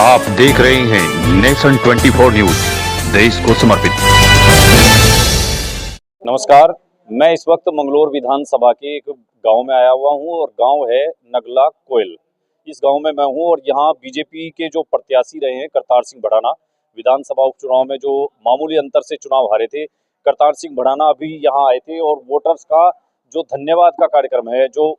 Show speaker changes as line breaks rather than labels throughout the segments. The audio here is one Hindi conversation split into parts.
आप देख रहे हैं नेशन 24 न्यूज, देश को समर्पित।
नमस्कार, मैं इस वक्त मंगलोर विधानसभा के एक गांव में आया हुआ हूं और गांव है नगला कोयल। इस गांव में मैं हूं और यहां बीजेपी के जो प्रत्याशी रहे हैं करतार सिंह भड़ाना, विधानसभा उपचुनाव में जो मामूली अंतर से चुनाव हारे थे, करतार सिंह भड़ाना अभी यहां आए थे और वोटर्स का जो धन्यवाद का कार्यक्रम है जो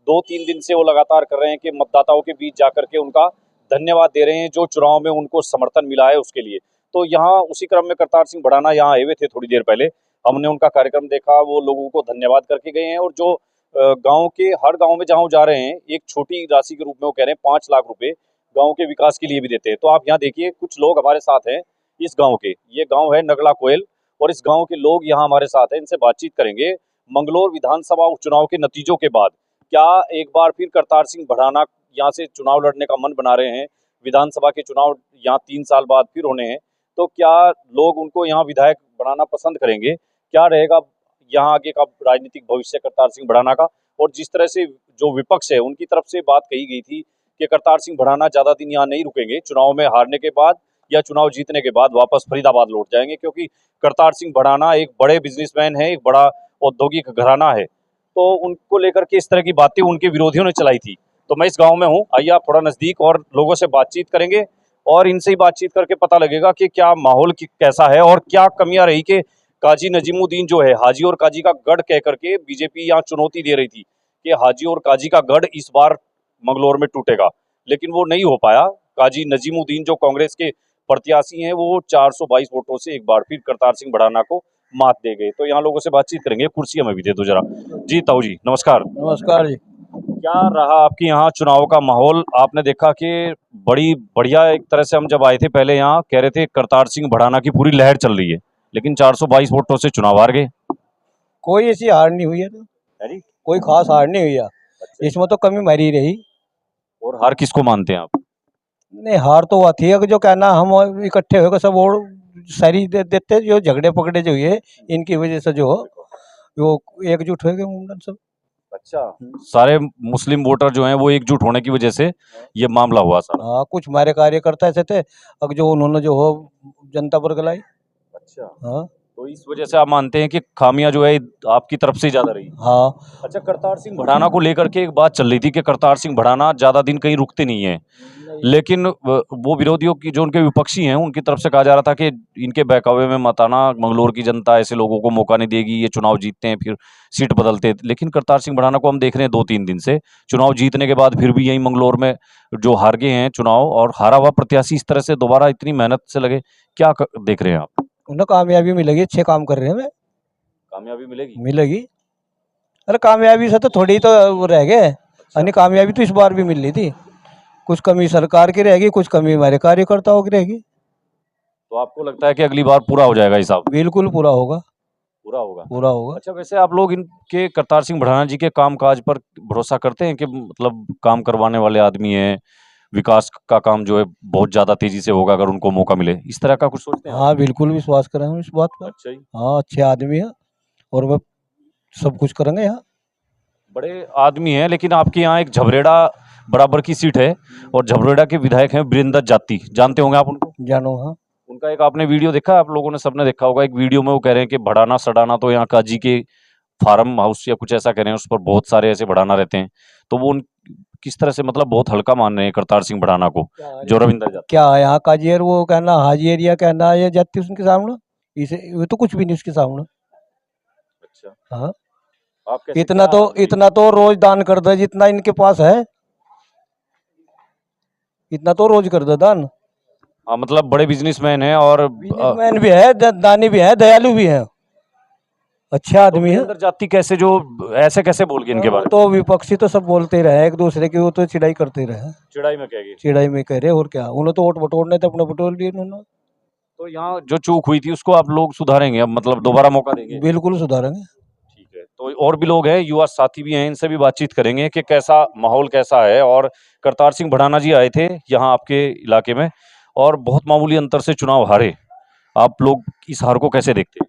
2-3 दिन से वो लगातार कर रहे हैं कि मतदाताओं के बीच जाकर के उनका धन्यवाद दे रहे हैं जो चुनाव में उनको समर्थन मिला है उसके लिए। तो यहाँ उसी क्रम में करतार सिंह भड़ाना यहाँ आए हुए थे थोड़ी देर पहले। हमने उनका कार्यक्रम देखा, वो लोगों को धन्यवाद करके गए हैं और जो गांव के हर गांव में जहाँ जा रहे हैं एक छोटी राशि के रूप में वो कह रहे हैं 5 लाख रुपए गांव के विकास के लिए भी देते हैं। तो आप यहाँ देखिए कुछ लोग हमारे साथ हैं इस गांव के। ये गांव है नगला कोयल और इस गांव के लोग यहाँ हमारे साथ हैं, इनसे बातचीत करेंगे। मंगलोर विधानसभा उपचुनाव के नतीजों के बाद क्या एक बार फिर करतार सिंह भड़ाना यहाँ से चुनाव लड़ने का मन बना रहे हैं? विधानसभा के चुनाव यहाँ 3 साल बाद फिर होने हैं, तो क्या लोग उनको यहाँ विधायक बनाना पसंद करेंगे? क्या रहेगा यहाँ आगे का राजनीतिक भविष्य करतार सिंह भड़ाना का? और जिस तरह से जो विपक्ष है उनकी तरफ से बात कही गई थी कि करतार सिंह भड़ाना ज्यादा दिन यहाँ नहीं रुकेंगे, चुनाव में हारने के बाद या चुनाव जीतने के बाद वापस फरीदाबाद लौट जाएंगे, क्योंकि करतार सिंह भड़ाना एक बड़े बिजनेसमैन है, एक बड़ा औद्योगिक घराना है। तो उनको लेकर के इस तरह की बातें उनके विरोधियों ने चलाई थी। तो मैं इस गांव में हूं, आइए आप थोड़ा नजदीक और लोगों से बातचीत करेंगे और इनसे ही बातचीत करके पता लगेगा कि क्या माहौल कैसा है और क्या कमियां रही कि काजी नजीमुद्दीन जो है हाजी और काजी का गढ़ कह करके बीजेपी यहाँ चुनौती दे रही थी कि हाजी और काजी का गढ़ इस बार मंगलौर में टूटेगा, लेकिन वो नहीं हो पाया। काजी नजीमुद्दीन जो कांग्रेस के प्रत्याशी हैं वो 422 वोटों से एक बार फिर करतार सिंह भड़ाना को मात दे गए। तो यहाँ लोगों से बातचीत करेंगे। कुर्सी हमें भी दे दो जरा। जी ताऊ जी नमस्कार।
नमस्कार जी।
क्या रहा आपके यहाँ चुनाव का माहौल? आपने देखा कि बड़ी बढ़िया एक तरह से हम जब आए थे पहले यहाँ कह रहे थे करतार सिंह भड़ाना की पूरी लहर चल रही है, लेकिन 422 वोटों से चुनाव हार गए।
कोई ऐसी हार नहीं हुई है, तो कोई खास हार नहीं हुई है। इसमें तो कमी मरी रही।
और हार किसको मानते हैं आप?
नहीं, हार तो हुआ थी जो कहना हम इकट्ठे होकर सब और सारी देते, जो झगड़े पकड़े जो हुए इनकी वजह से जो वो एकजुट हो गए मुंडन सब।
अच्छा, सारे मुस्लिम वोटर जो हैं वो एकजुट होने की वजह से ये मामला हुआ सर।
हाँ, कुछ हमारे कार्यकर्ता ऐसे थे अब जो उन्होंने जो हो जनता पर गलाई।
अच्छा,
हाँ,
तो इस वजह से आप मानते हैं कि खामियां जो है आपकी तरफ से ज्यादा रही।
हाँ।
अच्छा, करतार सिंह भड़ाना को लेकर के एक बात चल रही थी कि करतार सिंह भड़ाना ज्यादा दिन कहीं रुकते नहीं है, लेकिन वो विरोधियों की जो उनके विपक्षी हैं उनकी तरफ से कहा जा रहा था कि इनके बहकावे में मत आना, मंगलोर की जनता ऐसे लोगों को मौका नहीं देगी, ये चुनाव जीतते हैं फिर सीट बदलते हैं। लेकिन करतार सिंह भड़ाना को हम देख रहे हैं 2-3 दिन से चुनाव जीतने के बाद फिर भी यही मंगलोर में जो हार गए हैं चुनाव, और हारा हुआ प्रत्याशी इस तरह से दोबारा इतनी मेहनत से लगे, क्या देख रहे हैं आप?
उन्हें कामयाबी मिलेगी, अच्छे काम कर रहे हैं।
कामयाबी
मिलेगी। अरे कामयाबी से तो थोड़ी तो वो रह गए, यानी कामयाबी तो इस बार भी मिल रही थी। कुछ कमी सरकार की रहेगी, कुछ कमी हमारे कार्यकर्ताओं की रहेगी।
तो आपको लगता है कि अगली बार पूरा हो जाएगा हिसाब?
बिल्कुल पूरा होगा।
पूरा होगा। अच्छा, वैसे आप लोग इनके करतार सिंह भड़ाना जी के कामकाज पर भरोसा करते हैं कि मतलब काम करवाने वाले आदमी हैं, विकास का काम जो है बहुत ज्यादा तेजी से होगा अगर उनको मौका मिले, इस तरह का कुछ सोचते हैं?
हाँ, बिल्कुल विश्वास करें हम इस बात पर।
अच्छा ही।
हाँ, अच्छे आदमी है और वह सब कुछ करेंगे। यहाँ
बड़े आदमी हैं, लेकिन आपके यहाँ एक झबरेड़ा बराबर की सीट है और झबरेड़ा के विधायक हैं वीरेंद्र जाती, जानते होंगे आप उनको?
जानो। हाँ,
उनका एक आपने वीडियो देखा, आप लोगों ने सबने देखा होगा, एक वीडियो में वो कह रहे हैं कि भड़ाना सड़ाना तो यहाँ काजी के फार्म हाउस या कुछ ऐसा कह रहे हैं, उस पर बहुत सारे ऐसे भड़ाना रहते हैं। तो वो किस तरह से मतलब बहुत हल्का मान रहे हैं करतार सिंह भड़ाना को, जो रविंदर जाती।
क्या है यहाँ काजियर वो कहना हाजी एरिया कहना ये जाती उसके सामने, इसे वो तो कुछ भी नहीं उसके सामने।
अच्छा,
हाँ,
आप कैसे
इतना तो रोज दान कर दे, जितना इनके पास है इतना तो रोज कर दे दान।
हाँ, मतलब बड़े बिजनेसमैन हैं और
बिजनेसमैन भी है, दानी भी है, दयालु भी है, अच्छे आदमी है।
वीरेंद्र जाती कैसे जो ऐसे कैसे बोल गए इनके बारे में?
तो विपक्षी तो सब बोलते रहे एक दूसरे की, वो तो चिढ़ाई करते रहे।
चिड़ाई में कह गए?
चिढ़ाई में कह रहे और क्या, उन्होंने तो वोट बटोरने थे, अपने बटोर लिए उन्होंने।
तो यहाँ जो चूक हुई थी उसको आप लोग सुधारेंगे, अब मतलब दोबारा मौका देंगे?
बिल्कुल सुधारेंगे।
ठीक है, तो और भी लोग हैं, युवा साथी भी हैं, इनसे भी बातचीत करेंगे कि कैसा माहौल कैसा है। और करतार सिंह भड़ाना जी आए थे यहाँ आपके इलाके में और बहुत मामूली अंतर से चुनाव हारे, आप लोग इस हार को कैसे देखते हैं?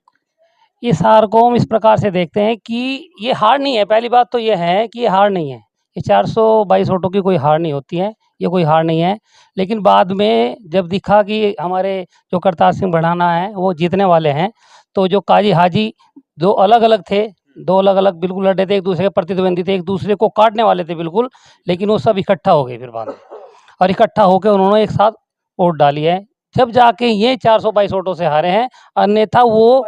इस हार को हम इस प्रकार से देखते हैं कि ये हार नहीं है। पहली बात तो ये है कि ये हार नहीं है, ये 422 वोटों की कोई हार नहीं होती है। ये कोई हार नहीं है। लेकिन बाद में जब दिखा कि हमारे जो करतार सिंह बढ़ाना है वो जीतने वाले हैं, तो जो काजी हाजी दो अलग अलग थे, दो अलग अलग बिल्कुल लड़े थे, एक दूसरे के प्रतिद्वंदी थे, एक दूसरे को काटने वाले थे बिल्कुल, लेकिन वो सब इकट्ठा हो गए फिर बाद में, और इकट्ठा होकर उन्होंने एक साथ वोट डाली है, जब जाके ये 422 वोटों से हारे हैं, अन्यथा वो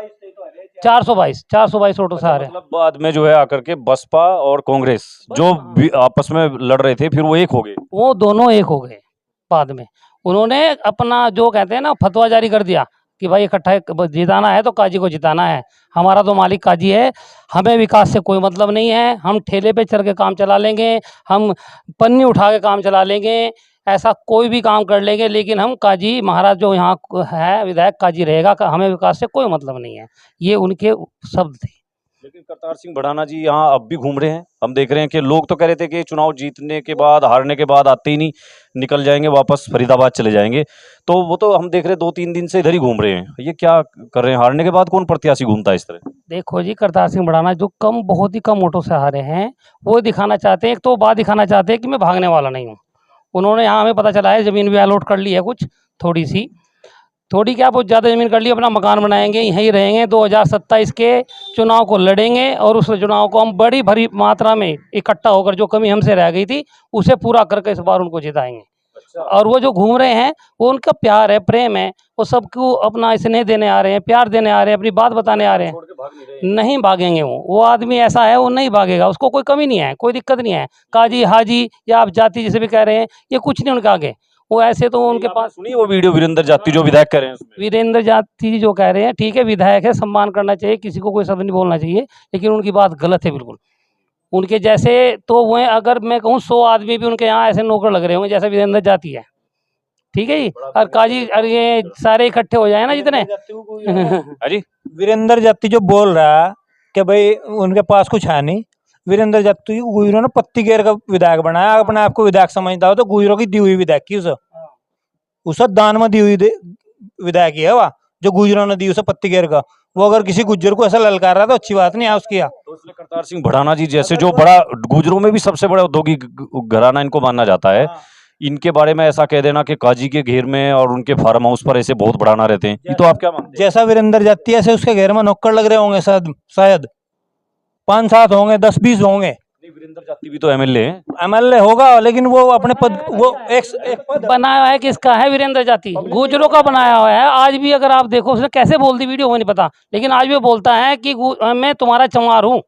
422 वोटों से हारे।
मतलब बाद में जो है आकर के बसपा और कांग्रेस जो भी आपस में लड़ रहे थे फिर वो एक हो गए।
वो दोनों एक हो गए बाद में। उन्होंने अपना जो कहते हैं ना फतवा जारी कर दिया कि भाई इकट्ठा जिताना है तो काजी को जिताना है, हमारा तो मालिक काजी है, हमें विकास से कोई मतलब नहीं है, हम ठेले पे चढ़ के काम चला लेंगे, हम पन्नी उठा के काम चला लेंगे, ऐसा कोई भी काम कर लेंगे, लेकिन हम काजी महाराज जो यहाँ है विधायक काजी रहेगा, हमें विकास से कोई मतलब नहीं है। ये उनके शब्द थे।
लेकिन करतार सिंह बढ़ाना जी यहाँ अब भी घूम रहे हैं, हम देख रहे हैं कि लोग तो कह रहे थे कि चुनाव जीतने के बाद हारने के बाद आते ही नहीं, निकल जाएंगे वापस फरीदाबाद चले जाएंगे, तो वो तो हम देख रहे हैं 2-3 दिन से इधर ही घूम रहे हैं। ये क्या कर रहे हैं? हारने के बाद कौन प्रत्याशी घूमता है इस तरह?
देखो जी, करतार सिंह बढ़ाना जो बहुत ही कम वोटों से हारे हैं, वो दिखाना चाहते हैं, एक तो बात दिखाना चाहते हैं कि मैं भागने वाला नहीं हूँ। उन्होंने यहाँ हमें पता चला है ज़मीन भी अलॉट कर ली है, कुछ थोड़ी क्या बहुत ज़्यादा ज़मीन कर ली, अपना मकान बनाएंगे, यहीं रहेंगे, 2027 के चुनाव को लड़ेंगे, और उस चुनाव को हम बड़ी भरी मात्रा में इकट्ठा होकर जो कमी हमसे रह गई थी उसे पूरा करके इस बार उनको जिताएंगे। और वो जो घूम रहे हैं वो उनका प्यार है, प्रेम है, वो सबको अपना स्नेह देने आ रहे हैं, प्यार देने आ रहे हैं, अपनी बात बताने आ रहे हैं। नहीं भागेंगे, वो आदमी ऐसा है, वो नहीं भागेगा, उसको कोई कमी नहीं है, कोई दिक्कत नहीं है। काजी हाजी या आप जाति जिसे भी कह रहे हैं, ये कुछ नहीं उनके आगे। वो ऐसे तो उनके पास
सुनी वो वीडियो वीरेंद्र जाति जो विधायक कह रहे हैं उसमें?
वीरेंद्र जाति जो कह रहे हैं, ठीक है, विधायक है, सम्मान करना चाहिए, किसी को कोई शब्द नहीं बोलना चाहिए, लेकिन उनकी बात गलत है बिल्कुल। उनके जैसे तो वो अगर मैं कहूँ 100 आदमी भी उनके यहाँ ऐसे नौकर लग रहे होंगे जैसे वीरेंद्र जाति है, ठीक है जी। और काजी और ये सारे इकट्ठे हो जाए ना जितने
अजी
वीरेंद्र जाति जो बोल रहा है कि भाई उनके पास कुछ है नहीं, वीरेंद्र जाति गुजरों ने पत्ती घेर का विधायक बनाया, अपने आप को विधायक समझता हो तो गुजरों की दी हुई विधायक की उसे दान में दी हुई विधायक है वह, जो गुजरों ने दी उसे पत्ती घेर का। वो अगर किसी गुज्जर को ऐसा ललकार रहा तो अच्छी बात नहीं है उसकी।
तो इसलिए करतार सिंह बढ़ाना जी जैसे जो बड़ा गुजरों में भी सबसे बड़ा औद्योगिक घराना इनको माना जाता है, इनके बारे में ऐसा कह देना कि काजी के घेर में और उनके फार्म हाउस पर ऐसे बहुत बढ़ाना रहते हैं, ये तो आप क्या मानते हैं?
जैसा वीरेंद्र जाति ऐसे उसके घेर में नौकर लग रहे होंगे, शायद 5-7 होंगे, 10-20 होंगे।
वीरेंद्र जाति भी तो एमएलए हैं।
एमएलए होगा लेकिन वो अपने पद, वो एक पद
बनाया है किसका है? वीरेंद्र जाति गुजरों का बनाया हुआ है। आज भी अगर आप देखो उसने कैसे बोल दी वीडियो में नहीं पता, लेकिन आज भी बोलता है कि मैं तुम्हारा चमार हूँ,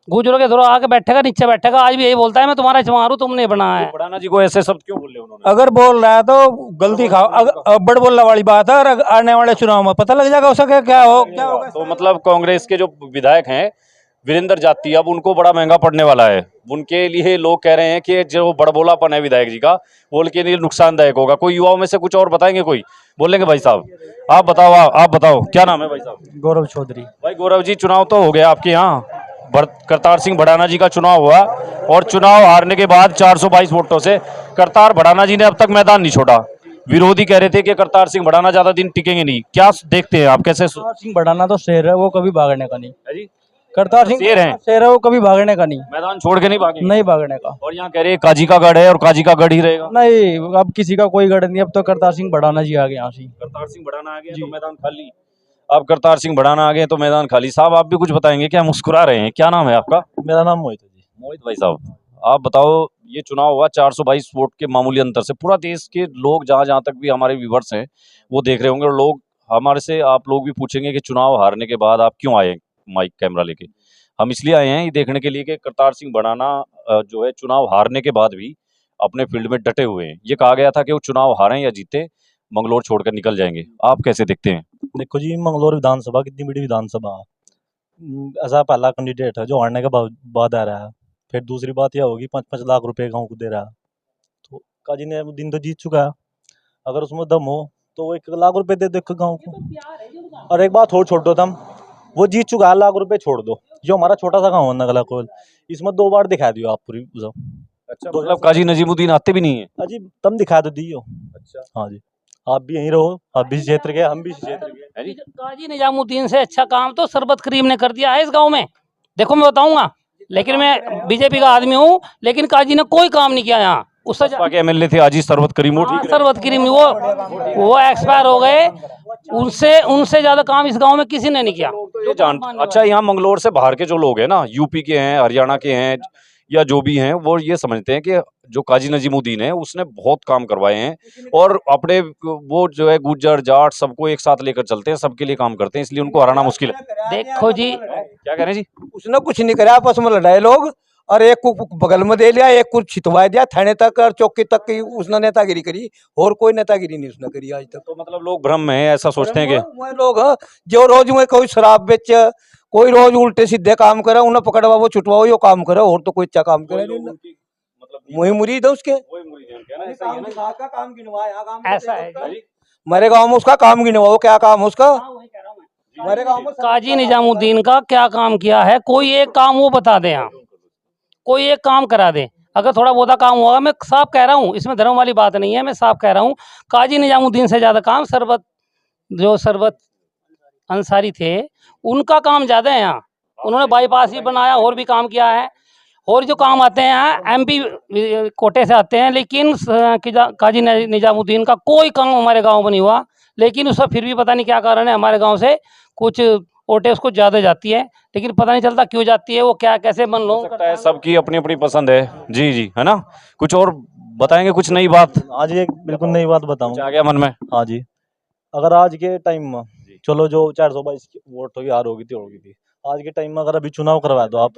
गुजरों के थोड़ा आके बैठेगा, नीचे बैठेगा, आज भी यही बोलता है मैं तुम्हारा चमार हूँ, तुमने बनाया है।
बढ़ाना जी को ऐसे शब्द क्यों बोले उन्होंने?
अगर बोल रहा है तो गलती खाओ, अब्बड़ बोलने वाली बात है, और आने वाले चुनाव में पता लग जाएगा उसका क्या होगा।
तो मतलब कांग्रेस के जो विधायक हैं वीरेंद्र जाति, अब उनको बड़ा महंगा पड़ने वाला है। उनके लिए लोग कह रहे हैं कि जो बड़बोलापन है विधायक जी का वो उनके लिए नुकसानदायक होगा। कोई युवाओं में से कुछ और बताएंगे? कोई बोलेंगे? भाई साहब आप बताओ, आप बताओ क्या नाम है भाई साहब?
गौरव चौधरी।
भाई गौरव जी, चुनाव तो हो गया आपके यहाँ, करतार सिंह बढ़ाना जी का चुनाव हुआ और चुनाव हारने के बाद 422 वोटों से करतार बढ़ाना जी ने अब तक मैदान नहीं छोड़ा। विरोधी कह रहे थे कि करतार सिंह बढ़ाना ज्यादा दिन टिकेंगे नहीं, क्या देखते हैं आप? कैसे?
करतार सिंह बढ़ाना तो शेर है, वो कभी भागने का नहीं।
जी
करतार सिंह
शेर है,
शेर है, वो कभी भागने का नहीं,
मैदान छोड़ के नहीं भागेंगे,
नहीं भागने का।
और यहाँ कह रहे हैं काजी का गढ़ है और काजी का गढ़ ही रहेगा।
नहीं, अब किसी का कोई गढ़ नहीं, अब तो करतार सिंह बढ़ाना जी आ गए यहाँ से।
करतार सिंह बढ़ाना आ गए तो मैदान खाली। अब करतार सिंह बढ़ाना आ गए तो मैदान खाली। साहब आप भी कुछ बताएंगे क्या? मुस्कुरा रहे हैं, क्या नाम है आपका?
मेरा नाम मोहित है जी।
मोहित भाई साहब आप बताओ, ये चुनाव हुआ 422 वोट के मामूली अंतर से, पूरा देश के लोग जहां जहां तक भी हमारे व्यूवर्स हैं वो देख रहे होंगे, और लोग हमारे से, आप लोग भी पूछेंगे कि चुनाव हारने के बाद आप क्यों आए माइक कैमरा लेके। हम इसलिए आए हैं ये देखने के लिए कि करतार सिंह बढ़ाना जो है चुनाव हारने के बाद भी अपने फील्ड में डटे हुए हैं। ये कहा गया था कि वो चुनाव हारें या जीते मंगलौर छोड़कर निकल जाएंगे, आप कैसे देखते हैं?
देखो जी, मंगलौर विधानसभा कितनी बड़ी विधानसभा, ऐसा पहला कैंडिडेट है जो हारने के बाद आ रहा है। फिर दूसरी बात यह होगी 5-5 लाख रुपए गाँव को दे रहा है, तो काजी ने दिन तो जीत चुका है। अगर उसमें दम हो तो वो 1 लाख रुपए दे दे गाँव को। और एक बात और छोड़ दो, तुम वो जीत चुका है, लाख रुपए छोड़ दो। जो हमारा छोटा सा गाँव है नगला कोयल, इसमें 2 बार दिखा दियो आप पूरी।
अच्छा, मतलब काजी नजीमुद्दीन आते भी नहीं है?
अजी तुम दिखा तो दियो। अच्छा हाँ जी, आप भी यहीं रहो, आप भी क्षेत्र के, हम भी क्षेत्र के।
काजी निजामुद्दीन से अच्छा काम तो सरबत करीम ने कर दिया है इस गांव में। देखो मैं बताऊंगा, लेकिन मैं बीजेपी का आदमी हूँ, लेकिन काजी ने कोई काम नहीं किया यहाँ। उससे
बसपा के एमएलए थे हाजी सरवत करीम, वो ठीक रहे?
सरबत करीम वो एक्सपायर हो गए। उनसे उनसे ज्यादा काम इस गांव में किसी ने नहीं किया।
ये जान अच्छा, यहाँ मंगलौर से बाहर के जो लोग हैं ना, यूपी के हैं, हरियाणा के हैं, या जो भी हैं, वो ये समझते हैं कि जो काजी नजीमुद्दीन है उसने बहुत काम करवाए हैं और अपने वो जो है गुज्जर जाट सबको एक साथ लेकर चलते हैं, सबके लिए काम करते हैं, इसलिए उनको हराना मुश्किल है।
देखो जी,
क्या कह रहे हैं जी?
उसने कुछ नहीं करा, आपस में लड़ाए लोग और एक को बगल में दे लिया, एक को छितवा दिया, थाने तक और चौकी तक की उसने नेतागिरी करी, और कोई नेतागिरी नहीं उसने करी आज तक।
तो मतलब लोग भ्रम में हैं, ऐसा सोचते हैं कि
वह लोग हैं, जो रोज में कोई शराब बेच, कोई रोज उल्टे सीधे काम करे, उन्हें पकड़वा वो छुटवाओ, यो काम करे, और तो कोई अच्छा काम करे नहीं।
मतलब
वही मुरीद है उसके,
वही मुरीद हैं, क्या ना, ऐसा ही है ना?
काम गिनवाया, काम
ऐसा है जी।
मेरे गांव में उसका काम गिनवाओ, क्या काम है उसका मेरे गांव में?
काजी निजामुद्दीन का क्या काम किया है, कोई एक काम वो बता दें, यहाँ कोई एक काम करा दे। अगर थोड़ा बहुत काम हुआ, मैं साफ कह रहा हूँ, इसमें धर्म वाली बात नहीं है, मैं साफ कह रहा हूँ, काजी निजामुद्दीन से ज़्यादा काम सरबत अंसारी थे, उनका काम ज़्यादा है यहाँ। उन्होंने बाईपास भी बनाया, और भी काम किया है, और जो काम आते हैं यहाँ एमपी कोटे से आते हैं, लेकिन काजी निजामुद्दीन का कोई काम हमारे गांव में नहीं हुआ। लेकिन उसका फिर भी पता नहीं क्या कारण है, हमारे गांव से कुछ वोटें उसको ज़्यादा जाती है, लेकिन पता नहीं चलता क्यों जाती है, वो क्या कैसे मन लो
सकता है, सबकी अपनी अपनी पसंद है। जी जी, है ना? कुछ और बताएंगे, कुछ नई बात?
आज एक बिल्कुल नई बात
कुछ
बताऊँ।
आ गया मन में?
हाँ जी, अगर आज के टाइम में चलो जो 422 वोट होगी, हार होगी थी, आज के टाइम में अगर अभी चुनाव करवा दो आप,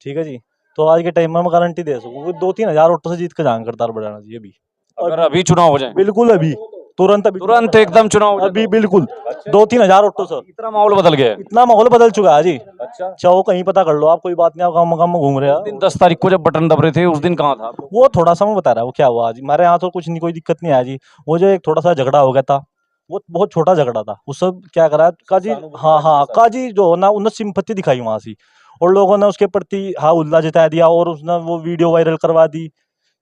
ठीक है जी, तो आज के टाइम में मैं गारंटी दे सकूँ 2-3 हजार वोटों से जीत के जाएंगे करतार बढ़ाना जी। अभी
अगर अभी चुनाव हो जाए,
बिल्कुल अभी तुरंत
एकदम चुनाव हो जाए
अभी
तो?
बिल्कुल 2-3 हजार वोटों से
इतना माहौल बदल गया है?
इतना माहौल बदल चुका है जी।
अच्छा,
चाहो कहीं पता कर लो आप, कोई बात नहीं, आप गाँव में घूम रहे
उस दिन
हैं।
10 तारीख को जब बटन दब रहे थे, उस दिन कहाँ था?
वो थोड़ा सा मैं बता रहा हूँ क्या हुआ आज हमारे यहाँ, तो कुछ नहीं, कोई दिक्कत नहीं आया जी। वो जो एक थोड़ा सा झगड़ा हो गया था, वो बहुत छोटा झगड़ा था, उस सब क्या करा काजी, हाँ काजी जो ना उन्होंने सिंपत्ति दिखाई वहां से, और लोगों ने उसके प्रति हाँ उल्ला जता दिया, और उसने वो वीडियो वायरल करवा दी।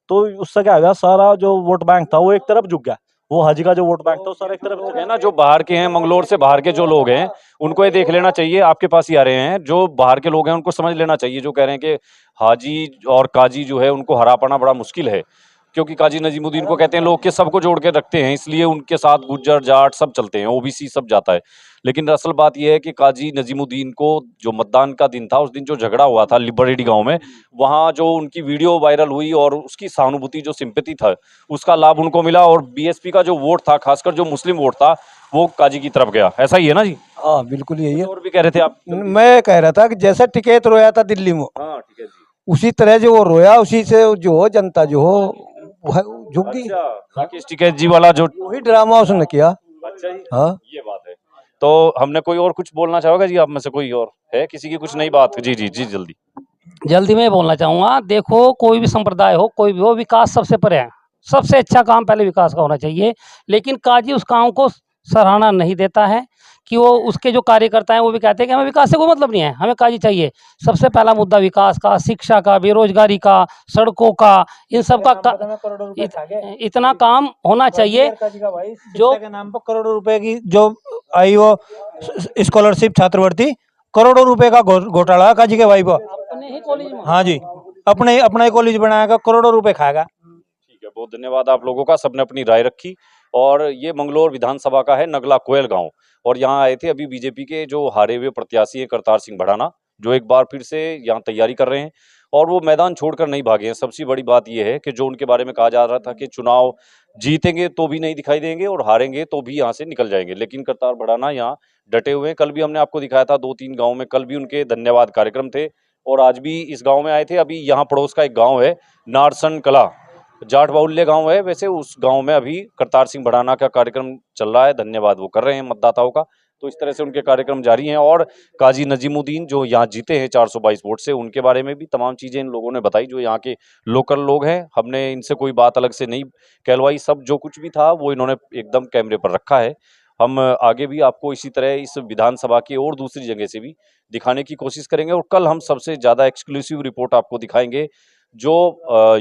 तो उससे क्या हुआ, सारा जो वोट बैंक था वो एक तरफ झुक गया, वो हाजी का जो वोट बैंक था वो सारा एक तरफ झुक
है ना, जो बाहर के हैं, मंगलौर से बाहर के जो लोग हैं, उनको ये देख लेना चाहिए। आपके पास ही आ रहे हैं जो बाहर के लोग हैं, उनको समझ लेना चाहिए, जो कह रहे हैं कि हाजी और काजी जो है उनको हरा पाना बड़ा मुश्किल है, क्योंकि काजी नजीमुद्दीन को कहते हैं लोग के सबको जोड़ के रखते हैं, इसलिए उनके साथ गुज्जर जाट सब चलते हैं, ओबीसी सब जाता है। लेकिन असल बात यह है कि काजी नजीमुद्दीन को जो मतदान का दिन था, उस दिन जो झगड़ा हुआ था बरेडी गांव में, वहां जो उनकी वीडियो वायरल हुई और उसकी सहानुभूति जो सिंपैथी था, उसका लाभ उनको मिला, और बीएसपी का जो वोट था, खासकर जो मुस्लिम वोट था, वो काजी की तरफ गया। ऐसा ही है ना जी?
हाँ बिल्कुल यही है।
और भी कह रहे थे आप?
मैं कह रहा था कि जैसे टिकैत रोया था दिल्ली में,
हाँ ठीक है जी।
उसी तरह जो वो रोया, उसी से जो हो जनता जो हो झुक गई।
अच्छा, राकेश टिकैत जी वाला जो,
वही ड्रामा उसने किया।
अच्छा जी,
हाँ
ये बात है। तो हमने कोई और कुछ बोलना चाहोगे जी? आप में से कोई और है, किसी की कुछ नई बात? जी जी जी, जल्दी।
जल्दी में बोलना चाहूँगा, देखो कोई भी संप्रदाय हो, कोई भी हो, विकास सबसे परे है, सबसे अच्छा काम पहले विकास का होना चाहिए। लेकिन काजी उस काम को सराहना नहीं देता है, कि वो उसके जो कार्यकर्ता हैं वो भी कहते हैं कि हमें विकास से कोई मतलब नहीं है, हमें काजी चाहिए। सबसे पहला मुद्दा विकास का, शिक्षा का, बेरोजगारी का, सड़कों का, इन सब का इतना काम होना चाहिए। जो
के नाम पर करोड़ों रुपए की जो आई वो स्कॉलरशिप छात्रवृत्ति, करोड़ों रुपए का घोटाला काजी के भाई को।
अपने ही कॉलेज में,
हाँ जी, अपना ही कॉलेज बनाएगा, करोड़ों रुपए खाएगा।
ठीक है, बहुत धन्यवाद आप लोगों का, सबने अपनी राय रखी। और ये मंगलौर विधानसभा का है नगला कोयल गांव, और यहाँ आए थे अभी बीजेपी के जो हारे हुए प्रत्याशी हैं करतार सिंह भड़ाना, जो एक बार फिर से यहाँ तैयारी कर रहे हैं, और वो मैदान छोड़कर नहीं भागे हैं। सबसे बड़ी बात यह है कि जो उनके बारे में कहा जा रहा था कि चुनाव जीतेंगे तो भी नहीं दिखाई देंगे और हारेंगे तो भी यहाँ से निकल जाएंगे, लेकिन करतार भड़ाना यहाँ डटे हुए हैं। कल भी हमने आपको दिखाया था 2-3 गाँव में, कल भी उनके धन्यवाद कार्यक्रम थे, और आज भी इस गाँव में आए थे। अभी यहाँ पड़ोस का एक गाँव है नारसन कला, जाट बाहुल्य गांव है वैसे, उस गांव में अभी करतार सिंह भड़ाना का कार्यक्रम चल रहा है, धन्यवाद वो कर रहे हैं मतदाताओं का। तो इस तरह से उनके कार्यक्रम जारी हैं। और काजी नजीमुद्दीन जो यहाँ जीते हैं 422 वोट से, उनके बारे में भी तमाम चीजें इन लोगों ने बताई, जो यहाँ के लोकल लोग हैं। हमने इनसे कोई बात अलग से नहीं कहलवाई, सब जो कुछ भी था वो इन्होंने एकदम कैमरे पर रखा है। हम आगे भी आपको इसी तरह इस विधानसभा की और दूसरी जगह से भी दिखाने की कोशिश करेंगे, और कल हम सबसे ज्यादा एक्सक्लूसिव रिपोर्ट आपको दिखाएंगे। जो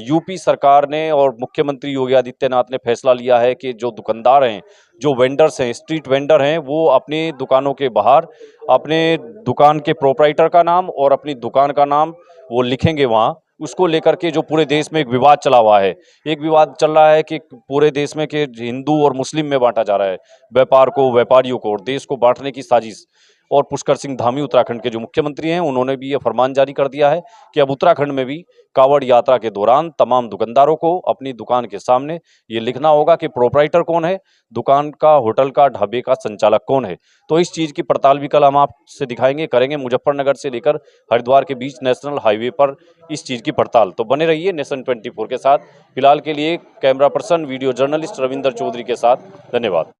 यूपी सरकार ने और मुख्यमंत्री योगी आदित्यनाथ ने फैसला लिया है कि जो दुकानदार हैं, जो वेंडर्स हैं, स्ट्रीट वेंडर हैं, वो अपनी दुकानों के बाहर अपने दुकान के प्रोप्राइटर का नाम और अपनी दुकान का नाम वो लिखेंगे वहाँ, उसको लेकर के जो पूरे देश में एक विवाद चला हुआ है। एक विवाद चल रहा है कि पूरे देश में कि हिंदू और मुस्लिम में बांटा जा रहा है, व्यापार को, व्यापारियों को, और देश को बांटने की साजिश। और पुष्कर सिंह धामी उत्तराखंड के जो मुख्यमंत्री हैं, उन्होंने भी ये फरमान जारी कर दिया है कि अब उत्तराखंड में भी कांवड़ यात्रा के दौरान तमाम दुकानदारों को अपनी दुकान के सामने ये लिखना होगा कि प्रोपराइटर कौन है, दुकान का, होटल का, ढाबे का संचालक कौन है। तो इस चीज़ की पड़ताल भी कल हम आपसे दिखाएंगे, करेंगे। मुजफ्फरनगर से लेकर हरिद्वार के बीच नेशनल हाईवे पर इस चीज़ की पड़ताल। तो बने रहिए नेशन 24 के साथ। फिलहाल के लिए camera person, video journalist Ravinder Chaudhary के साथ, धन्यवाद।